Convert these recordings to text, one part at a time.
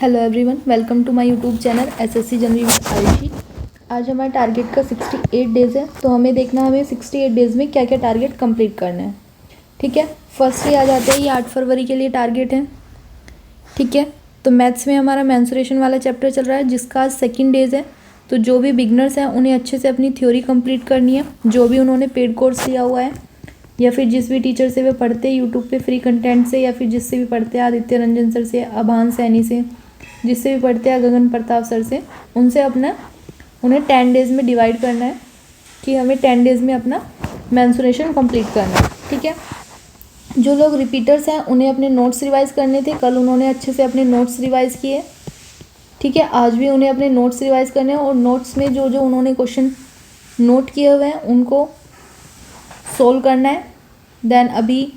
Hello everyone, welcome to my YouTube channel SSC general with Ayushi. आज हमारा target का 68 days है, तो हमें देखना हमें 68 डेज़ में क्या क्या टारगेट कंप्लीट करना है। ठीक है, फर्स्टली आ जाते हैं, ये 8 फरवरी के लिए टारगेट है। ठीक है, तो मैथ्स में हमारा मेंसुरेशन वाला चैप्टर चल रहा है जिसका आज सेकेंड डेज़ है। तो जो भी बिगनर्स हैं उन्हें अच्छे से अपनी थ्योरी कंप्लीट करनी है, जो भी उन्होंने पेड कोर्स लिया हुआ है या फिर जिस भी टीचर से वे पढ़ते हैं यूट्यूब पे फ्री कंटेंट से, या फिर जिससे भी पढ़ते हैं आदित्य रंजन सर से, अभान सैनी से, जिससे भी पढ़ते हैं गगन प्रताप सर से, उनसे उन्हें 10 डेज़ में डिवाइड करना है कि हमें 10 डेज़ में अपना मेंसुरेशन कंप्लीट करना है। ठीक है, जो लोग रिपीटर्स हैं उन्हें अपने नोट्स रिवाइज़ करने थे। कल उन्होंने अच्छे से अपने नोट्स रिवाइज़ किए। ठीक है, आज भी उन्हें अपने नोट्स रिवाइज़ करने हैं और नोट्स में जो जो उन्होंने क्वेश्चन नोट किए हुए हैं उनको सोल्व करना है। देन अभी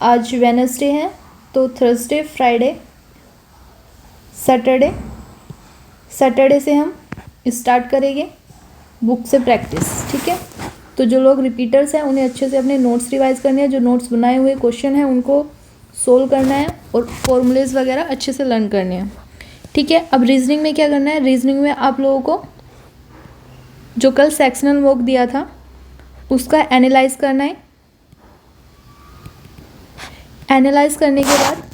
आज वेडनेसडे है, तो थर्सडे, फ्राइडे, सैटरडे से हम स्टार्ट करेंगे बुक से प्रैक्टिस। ठीक है, तो जो लोग रिपीटर्स हैं उन्हें अच्छे से अपने नोट्स रिवाइज़ करने हैं, जो नोट्स बनाए हुए क्वेश्चन हैं उनको सोल्व करना है और फॉर्मूलेज वगैरह अच्छे से लर्न करने हैं। ठीक है, अब रीजनिंग में क्या करना है। रीजनिंग में आप लोगों को जो कल सेक्शनल मॉक दिया था उसका एनालाइज करना है। एनालाइज करने के बाद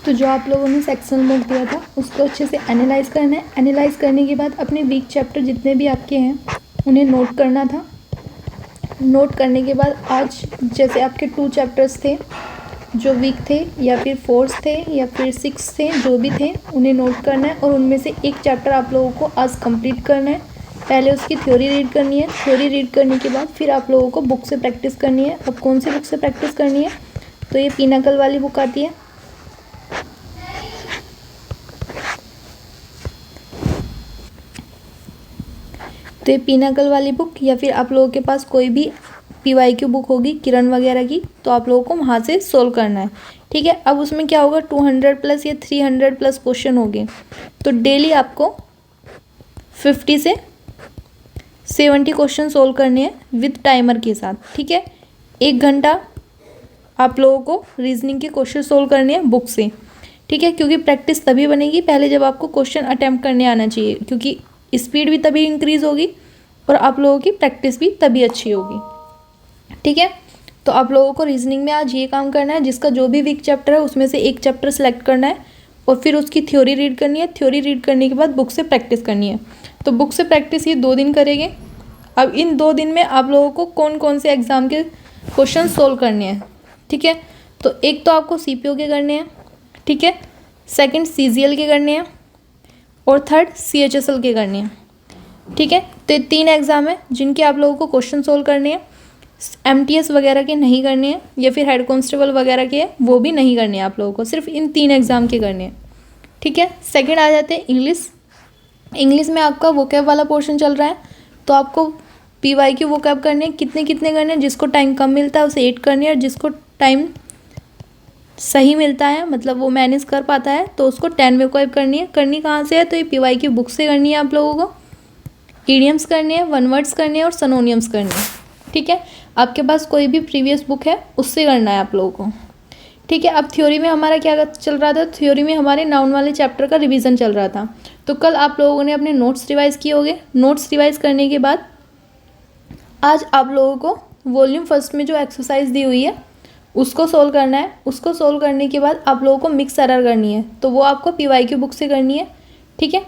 तो जो आप लोगों ने सेक्शनल मॉक दिया था उसको अच्छे से एनालाइज करना है। एनालाइज करने के बाद अपने वीक चैप्टर जितने भी आपके हैं उन्हें नोट करना था। नोट करने के बाद आज जैसे आपके 2 चैप्टर्स थे जो वीक थे, या फिर 4 थे, या फिर 6 थे, जो भी थे उन्हें नोट करना है और उनमें से एक चैप्टर आप लोगों को आज कंप्लीट करना है। पहले उसकी थ्योरी रीड करनी है। थ्योरी रीड करने के बाद फिर आप लोगों को बुक से प्रैक्टिस करनी है। अब कौन सी बुक से प्रैक्टिस करनी है, तो ये पिनाकल वाली बुक आती है। तो ये पिनाकल वाली बुक, या फिर आप लोगों के पास कोई भी PYQ बुक होगी किरण वगैरह की, तो आप लोगों को वहाँ से सोल्व करना है। ठीक है, अब उसमें क्या होगा, 200 प्लस या 300 प्लस क्वेश्चन होंगे। तो डेली आपको 50 से 70 क्वेश्चन सोल्व करने हैं विद टाइमर के साथ। ठीक है, 1 घंटा आप लोगों को रीजनिंग के क्वेश्चन सोल्व करने हैं बुक से। ठीक है, क्योंकि प्रैक्टिस तभी बनेगी पहले जब आपको क्वेश्चन अटैम्प्ट करने आना चाहिए, क्योंकि स्पीड भी तभी इंक्रीज़ होगी और आप लोगों की प्रैक्टिस भी तभी अच्छी होगी। ठीक है, तो आप लोगों को रीजनिंग में आज ये काम करना है, जिसका जो भी वीक चैप्टर है उसमें से एक चैप्टर सेलेक्ट करना है और फिर उसकी थ्योरी रीड करनी है। थ्योरी रीड करने के बाद बुक से प्रैक्टिस करनी है। तो बुक से प्रैक्टिस ये 2 दिन करेंगे। अब इन 2 दिन में आप लोगों को कौन कौन से एग्ज़ाम के क्वेश्चन सोल्व करने हैं। ठीक है, तो एक तो आपको CPO के करने हैं। ठीक है, सेकेंड CGL के करने हैं और थर्ड CHSL के करने हैं। ठीक है, तो ये 3 एग्ज़ाम है जिनके आप लोगों को क्वेश्चन सोल्व करने हैं। MTS वगैरह के नहीं करने हैं, या फिर हेड कांस्टेबल वगैरह के वो भी नहीं करने हैं आप लोगों को, सिर्फ इन 3 एग्ज़ाम के करने हैं। ठीक है, सेकंड आ जाते हैं इंग्लिश। इंग्लिश में आपका वोकैब वाला पोर्शन चल रहा है, तो आपको PYQ वोकैब करने हैं। कितने कितने करने हैं, जिसको टाइम कम मिलता है उसे 8 करने हैं, और जिसको टाइम सही मिलता है मतलब वो मैनेज कर पाता है तो उसको 10 वोकैब करनी है। करनी कहाँ से है, तो ये PYQ बुक से करनी है आप लोगों को। ईडियम्स करने हैं, वन वर्ड्स करने हैं और सनोनियम्स करने हैं। ठीक है, आपके पास कोई भी प्रीवियस बुक है उससे करना है आप लोगों को। ठीक है, अब थ्योरी में हमारा क्या चल रहा था, थ्योरी में हमारे नाउन वाले चैप्टर का रिवीजन चल रहा था। तो कल आप लोगों ने अपने नोट्स रिवाइज़ किए होंगे। नोट्स रिवाइज़ करने के बाद आज आप लोगों को वॉल्यूम फर्स्ट में जो एक्सरसाइज दी हुई है उसको सोल्व करना है। उसको सोल्व करने के बाद आप लोगों को मिक्स एरर करनी है, तो वो आपको PYQ बुक से करनी है। ठीक है,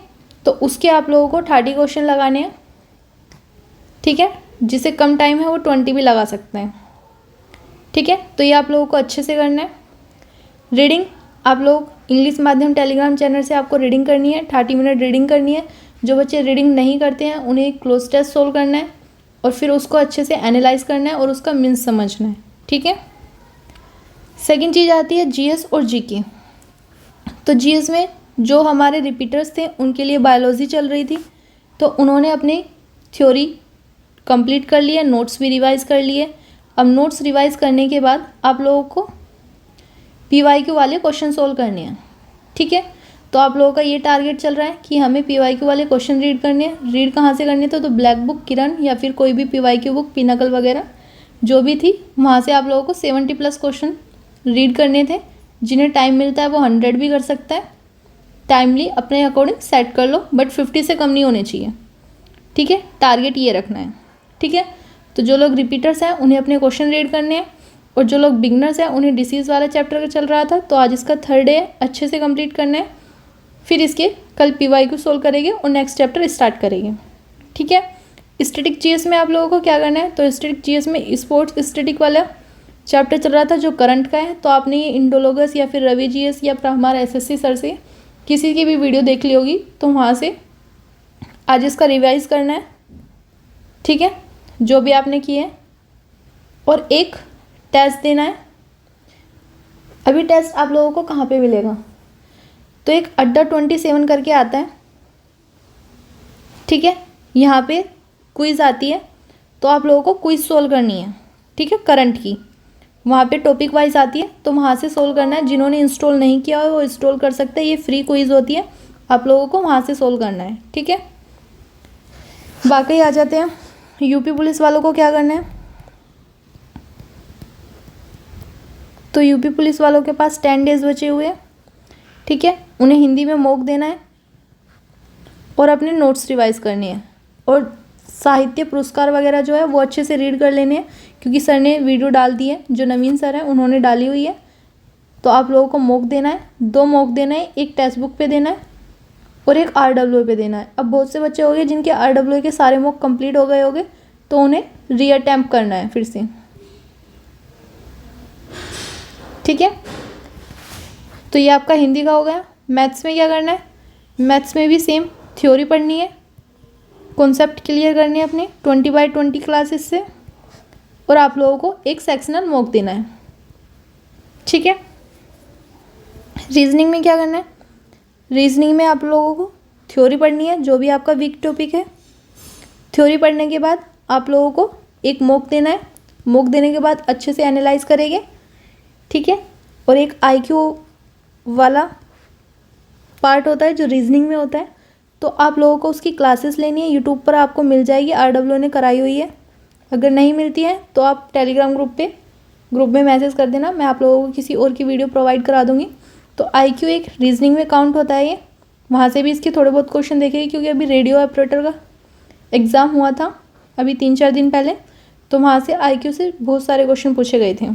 तो उसके आप लोगों को 30 क्वेश्चन लगाने हैं। ठीक है, जिसे कम टाइम है वो 20 भी लगा सकते हैं। ठीक है, तो ये आप लोगों को अच्छे से करना है। रीडिंग आप लोग इंग्लिश माध्यम टेलीग्राम चैनल से आपको रीडिंग करनी है, 30 मिनट रीडिंग करनी है। जो बच्चे रीडिंग नहीं करते हैं उन्हें क्लोज टेस्ट सोल्व करना है और फिर उसको अच्छे से एनालाइज करना है और उसका मीन्स समझना है। ठीक है, सेकेंड चीज़ आती है GS और GK। तो GS में जो हमारे रिपीटर्स थे उनके लिए बायोलॉजी चल रही थी, तो उन्होंने अपनी थ्योरी कंप्लीट कर लिया, नोट्स भी रिवाइज़ कर लिए। अब नोट्स रिवाइज़ करने के बाद आप लोगों को PYQ वाले क्वेश्चन सोल्व करने हैं। ठीक है, तो आप लोगों का ये टारगेट चल रहा है कि हमें PYQ वाले क्वेश्चन रीड करने हैं। रीड कहाँ से करने थे? तो ब्लैक बुक, किरण, या फिर कोई भी PYQ बुक, पिनाकल वगैरह जो भी थी, वहाँ से आप लोगों को 70+ क्वेश्चन रीड करने थे। जिन्हें टाइम मिलता है वो 100 भी कर सकता है, टाइमली अपने अकॉर्डिंग सेट कर लो, बट 50 से कम नहीं होने चाहिए। ठीक है, टारगेट ये रखना है। ठीक है, तो जो लोग रिपीटर्स हैं उन्हें अपने क्वेश्चन रीड करने हैं, और जो लोग बिगनर्स हैं उन्हें डिसीज़ वाला चैप्टर चल रहा था, तो आज इसका 3rd डे है, अच्छे से कंप्लीट करना है। फिर इसके कल PYQ सोल्व करेंगे और नेक्स्ट चैप्टर स्टार्ट करेंगे। ठीक है, स्टैटिक GS में आप लोगों को क्या करना है? तो स्टैटिक GS में स्पोर्ट्स स्टैटिक वाला चैप्टर चल रहा था जो करंट का है। तो आपने ये इंडोलॉगस या फिर रवि GS या हमारा SSC सर से किसी की भी वीडियो देख ली होगी, तो वहाँ से आज इसका रिवाइज करना है। ठीक है, जो भी आपने किए हैं, और एक टेस्ट देना है। अभी टेस्ट आप लोगों को कहाँ पे मिलेगा? तो एक अड्डा 27 करके आता है। ठीक है, यहाँ पे क्विज आती है, तो आप लोगों को क्विज सोल्व करनी है। ठीक है, करंट की वहाँ पे टॉपिक वाइज आती है, तो वहाँ से सोल्व करना है। जिन्होंने इंस्टॉल नहीं किया हो वो इंस्टॉल कर सकते हैं, ये फ्री क्विज होती है, आप लोगों को वहाँ से सोल्व करना है। ठीक है, बाकी आ जाते हैं यूपी पुलिस वालों को क्या करना है। तो यूपी पुलिस वालों के पास 10 डेज बचे हुए हैं। ठीक है, उन्हें हिंदी में मॉक देना है और अपने नोट्स रिवाइज करने हैं, और साहित्य पुरस्कार वगैरह जो है वो अच्छे से रीड कर लेने हैं, क्योंकि सर ने वीडियो डाल दी है, जो नवीन सर हैं उन्होंने डाली हुई है। तो आप लोगों को मॉक देना है, 2 मॉक देना है, एक टेक्स्ट बुक पे देना है और एक RWA पे देना है। अब बहुत से बच्चे हो गए जिनके RWA के सारे मॉक कंप्लीट हो गए होंगे, तो उन्हें रीअटेम्प्ट करना है फिर से। ठीक है, तो ये आपका हिंदी का हो गया। मैथ्स में क्या करना है? मैथ्स में भी सेम थ्योरी पढ़नी है, कॉन्सेप्ट क्लियर करने हैं अपने 20/20 क्लासेस से, और आप लोगों को एक सेक्शनल मॉक देना है। ठीक है, रीजनिंग में क्या करना है? रीजनिंग में आप लोगों को थ्योरी पढ़नी है, जो भी आपका वीक टॉपिक है। थ्योरी पढ़ने के बाद आप लोगों को एक मॉक देना है। मॉक देने के बाद अच्छे से एनालाइज करेंगे। ठीक है, और एक IQ वाला पार्ट होता है जो रीजनिंग में होता है, तो आप लोगों को उसकी क्लासेस लेनी है। यूट्यूब पर आपको मिल जाएगी, RWA ने कराई हुई है। अगर नहीं मिलती है तो आप टेलीग्राम ग्रुप में मैसेज कर देना, मैं आप लोगों को किसी और की वीडियो प्रोवाइड करा दूंगी। तो IQ एक रीजनिंग में काउंट होता है, ये वहाँ से भी इसके थोड़े बहुत क्वेश्चन देखेंगे, क्योंकि अभी रेडियो ऑपरेटर का एग्ज़ाम हुआ था अभी 3-4 दिन पहले, तो वहाँ से IQ से बहुत सारे क्वेश्चन पूछे गए थे।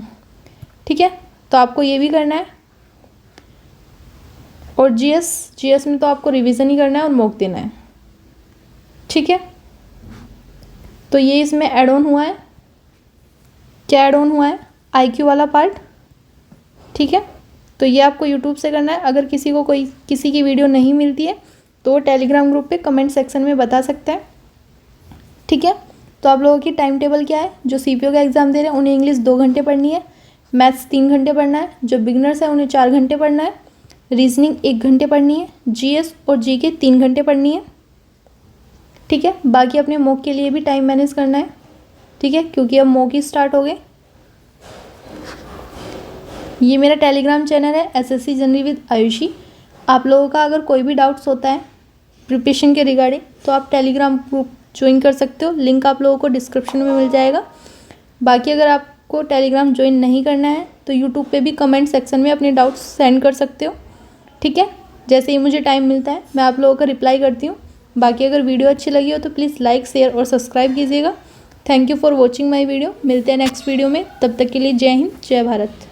ठीक है, तो आपको ये भी करना है। और GS में तो आपको रिवीजन ही करना है और मॉक देना है। ठीक है, तो ये इसमें ऐड ऑन हुआ है। क्या ऐड ऑन हुआ है? IQ वाला पार्ट। ठीक है, तो ये आपको यूट्यूब से करना है। अगर किसी की वीडियो नहीं मिलती है तो वो टेलीग्राम ग्रुप पे कमेंट सेक्शन में बता सकते हैं। ठीक है, तो आप लोगों की टाइम टेबल क्या है? जो CPO का एग्ज़ाम दे रहे हैं उन्हें इंग्लिश 2 घंटे पढ़नी है, मैथ्स 3 घंटे पढ़ना है, जो बिगनर्स हैं उन्हें 4 घंटे पढ़ना है, रीजनिंग 1 घंटे पढ़नी है, GS और GK 3 घंटे पढ़नी है। ठीक है, बाकी अपने मॉक के लिए भी टाइम मैनेज करना है। ठीक है, क्योंकि अब मॉक ही स्टार्ट हो गए। ये मेरा टेलीग्राम चैनल है SSC जनरल विद आयुषी। आप लोगों का अगर कोई भी डाउट्स होता है प्रिपरेशन के रिगार्डिंग, तो आप टेलीग्राम ग्रुप ज्वाइन कर सकते हो, लिंक आप लोगों को डिस्क्रिप्शन में मिल जाएगा। बाकी अगर आपको टेलीग्राम ज्वाइन नहीं करना है तो यूट्यूब पे भी कमेंट सेक्शन में अपने डाउट्स सेंड कर सकते हो। ठीक है, जैसे ही मुझे टाइम मिलता है मैं आप लोगों का रिप्लाई करती हूँ। बाकी अगर वीडियो अच्छी लगी हो तो प्लीज़ लाइक, शेयर और सब्सक्राइब कीजिएगा। Thank you for watching my video. मिलते हैं नेक्स्ट वीडियो में, तब तक के लिए जय हिंद, जय भारत।